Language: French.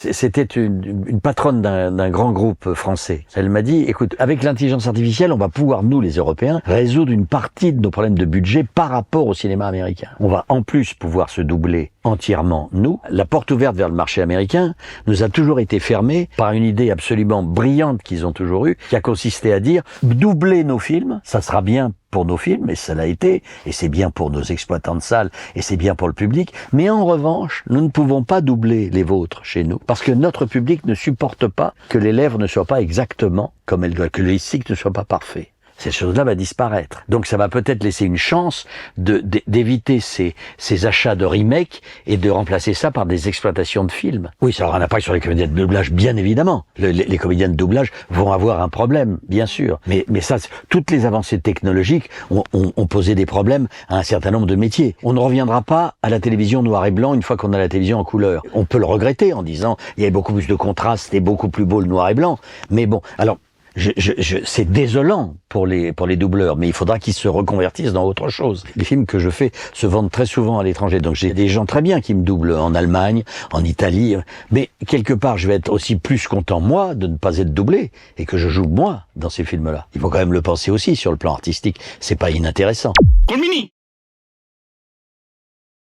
C'était une patronne d'un grand groupe français. Elle m'a dit, écoute, avec l'intelligence artificielle, on va pouvoir, nous les Européens, résoudre une partie de nos problèmes de budget par rapport au cinéma américain. On va en plus pouvoir se doubler entièrement, nous. La porte ouverte vers le marché américain nous a toujours été fermée par une idée absolument brillante qu'ils ont toujours eue, qui a consisté à dire, doubler nos films, ça sera bien pour nos films, et ça l'a été, et c'est bien pour nos exploitants de salles, et c'est bien pour le public, mais en revanche, nous ne pouvons pas doubler les vôtres chez nous, parce que notre public ne supporte pas que les lèvres ne soient pas exactement comme elles doivent, que le lexique ne soit pas parfait. Cette chose-là va disparaître. Donc ça va peut-être laisser une chance d'éviter ces achats de remake et de remplacer ça par des exploitations de films. Oui, ça aura un impact sur les comédiens de doublage, bien évidemment. Les comédiens de doublage vont avoir un problème, bien sûr. Mais ça, toutes les avancées technologiques ont posé des problèmes à un certain nombre de métiers. On ne reviendra pas à la télévision noir et blanc une fois qu'on a la télévision en couleur. On peut le regretter en disant il y avait beaucoup plus de contraste et beaucoup plus beau le noir et blanc. Mais bon, alors c'est désolant pour les doubleurs, mais il faudra qu'ils se reconvertissent dans autre chose. Les films que je fais se vendent très souvent à l'étranger, donc j'ai des gens très bien qui me doublent en Allemagne, en Italie, mais quelque part je vais être aussi plus content moi de ne pas être doublé et que je joue moi dans ces films-là. Il faut quand même le penser aussi sur le plan artistique, c'est pas inintéressant.